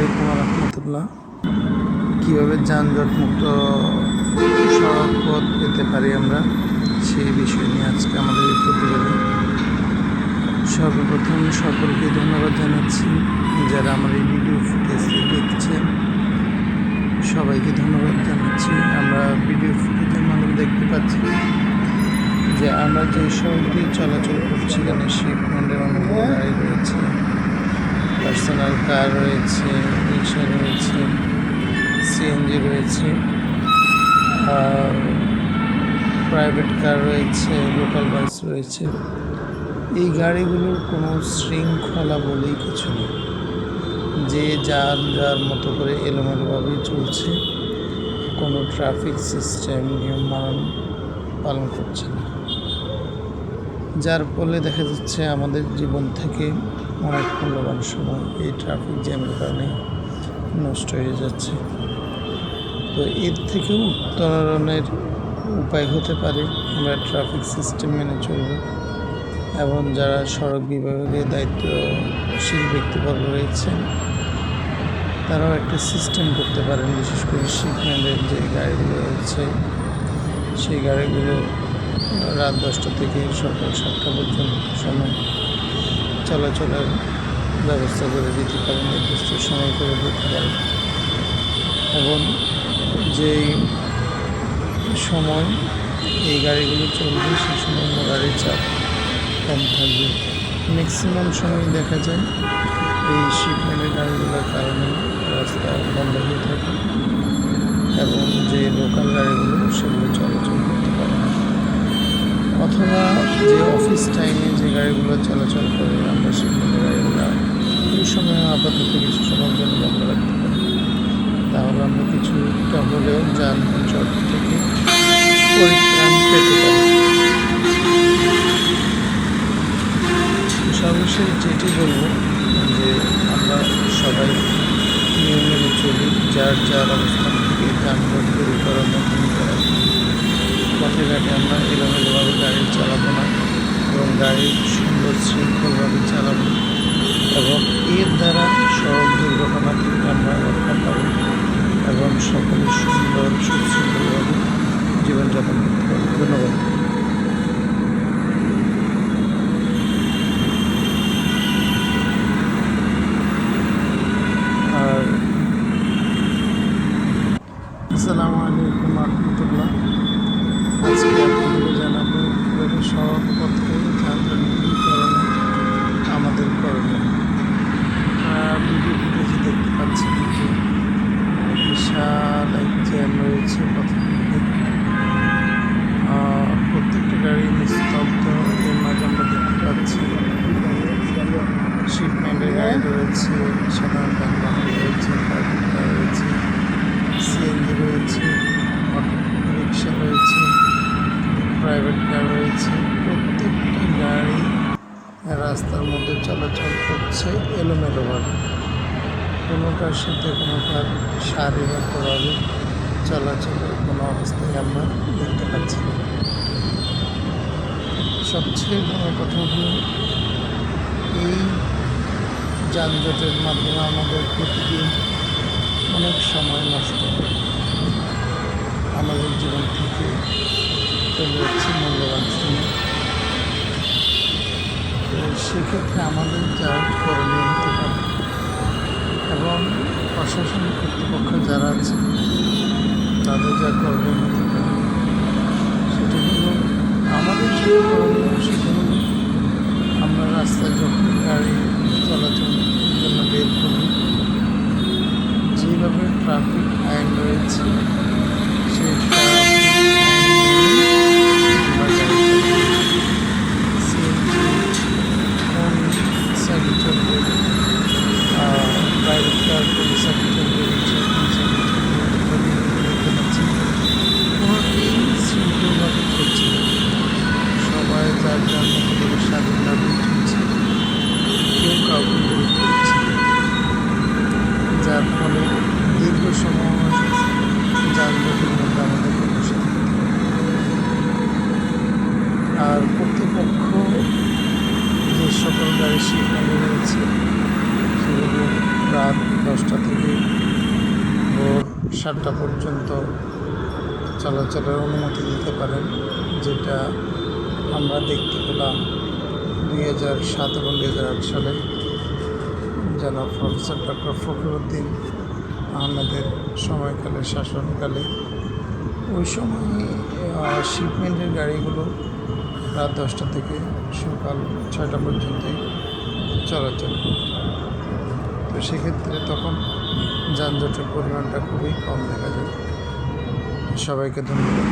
আলাইকুম রহমতুল্লাহ। কীভাবে যানজটমুক্ত সড়ক পথ পেতে পারি আমরা, সেই বিষয় নিয়ে আজকে আমাদের এই প্রতিবেদন। সর্বপ্রথম সকলকে ধন্যবাদ জানাচ্ছি যারা আমার এই ভিডিও ফুটেজটি দেখছেন, সবাইকে ধন্যবাদ জানাচ্ছি। আমরা ভিডিও ফুটেজের মাধ্যমে দেখতে পাচ্ছি যে আমরা যে সড়ক দিয়ে চলাচল করছি, এখানে শিপমেন্টের অনেক গাড়ি রয়েছে, পার্সোনাল কার রয়েছে, রিক্সা রয়েছে, সিএনজি রয়েছে, আর প্রাইভেট কার রয়েছে, লোকাল বাস রয়েছে। এই গাড়িগুলোর কোনো শৃঙ্খলা বলেই কিছু নেই, যে যার মতো করে এলোমেলোভাবেই চলছে, কোনো ট্রাফিক সিস্টেম নিয়ম পালন করছে না, যার ফলে দেখা যাচ্ছে আমাদের জীবন থেকে অনেক মূল্যবান সময় এই ট্রাফিক জ্যামের কারণে নষ্ট হয়ে যাচ্ছে। তো এর থেকে উত্তরণের উপায় হতে পারে আমরা ট্রাফিক সিস্টেম মেনে চলব, এবং যারা সড়ক বিভাগের দায়িত্বশীল ব্যক্তিবর্গ রয়েছেন তারাও একটা সিস্টেম করতে পারেন। বিশেষ করে শিপমেন্টের যে গাড়িগুলো রয়েছে, সেই গাড়িগুলো রাত 10টা থেকে সকাল 7টা পর্যন্ত সময় চলাচলের ব্যবস্থা করে দিতে পারেন, নির্দিষ্ট সময় করে দিতে পারেন, এবং যেই সময় এই গাড়িগুলো চলবে সেই সময় গাড়ির চাপ কম থাকবে। ম্যাক্সিমাম সময় দেখা যায় এই শিপমেন্টের গাড়িগুলোর কারণে রাস্তা বন্ধ হয়ে থাকে, এবং যে লোকাল গাড়িগুলো সেগুলো চলাচল করতে পারে না। অথবা যে অফিস টাইমে যে গাড়িগুলো চলাচল করে, আমরা শিপমেন্টের গাড়িগুলো এই সময় আপাতত কিছু সময়ের জন্য বন্ধ রাখতে পারি, তাহলে আমরা কিছুটা হলেও যানজট থেকে পরিত্রাণ পেতে পারি। সর্বশেষ যেটি বলবো যে আমরা সবাই নিয়ম মেনে চলি, যার অবস্থান থেকে যানজট দূরীকরণের ভূমিকা রাখি। পথে ঘাটে আমরা এলোমেলোভাবে গাড়ি চালাবো না, এবং গাড়ি সুন্দর শৃঙ্খলভাবে চালাবো, এবং এর দ্বারা সড়ক দুর্ঘটনা থেকে আমরা রক্ষা পাবো, এবং সকলে সুন্দর সুশৃঙ্খলভাবে জীবনযাপন করতে পারবো। ধন্যবাদ। আর আসসালামু আলাইকুম রহমতুল্লাহ। আজকে আপনাদের জানাবো কীভাবে সড়ক পথে যানজট দূরীকরণে আমাদের করণীয়। ভিডিও ফুটেজে দেখতে পাচ্ছেন যে বিশাল এক জ্যাম রয়েছে পথে, প্রত্যেকটা গাড়ি নিস্তব্ধ। এর মাঝে আমরা দেখতে পাচ্ছি শিপমেন্টের গাড়ি রয়েছে, সাধারণ যানবাহন রয়েছে, প্রাইভেট কার রয়েছে, সিএনজি রয়েছে, অটো রিক্সা রয়েছে, প্রাইভেট কার রয়েছে। প্রত্যেকটা গাড়ি রাস্তার মধ্যে চলাচল করছে এলোমেলোভাবে, কোনোটার সাথে কোনোটার সারিবদ্ধভাবে চলাচলের কোনো অবস্থায় আমরা দেখতে পাচ্ছি না। সবচেয়ে বড় কথা হলো এই যানজটের মাধ্যমে আমাদের প্রতিদিন অনেক সময় নষ্ট হয়, আমাদের জীবন থেকে চলে যাচ্ছে মূল্যবান সময়। সেক্ষেত্রে আমাদের যা করণীয় হতে পারে, এবং প্রশাসন কর্তৃপক্ষ যারা আছে তাদের যা করণীয় হতে পারে, সেটা হলো আমাদের যে করণীয়, সেটা হলো আমরা রাস্তায় যখন গাড়ি চলাচলের জন্য বের করি, যেভাবে ট্রাফিক আইন রয়েছে সেই সাইডে চলবে, প্রাইভেট কার কোন সাইডে চলবে, রিক্সা কোন সাইডে চলবে, দেখতে পাচ্ছি কোনোটিই শৃঙ্খলভাবে চলছে না। সবাই যার মতো করে স্বাধীনভাবে চলছে, কেউ কাউকে গুরুত্ব দিচ্ছে না, যার ফলে দীর্ঘ সময় যানজটের মধ্যে আমাদের বসে থাকতে হবে। আর কর্তৃপক্ষ যে সকল গাড়ি শিপমেন্টে রয়েছে সেগুলো রাত 10টা থেকে ভোর 7টা পর্যন্ত চলাচলের অনুমতি দিতে পারেন, যেটা আমরা দেখতে পেলাম 2007 এবং 2008 সালে জনাব প্রফেসর ডক্টর ফখরুদ্দিন আহমেদের সময়কালে, শাসনকালে। ওই সময় শিপমেন্টের গাড়িগুলো রাত 10টা থেকে সকাল 6টা পর্যন্তই চলাচল করত। তো সেক্ষেত্রে তখন যানজটের পরিমাণটা খুবই কম দেখা যায়। সবাইকে ধন্যবাদ।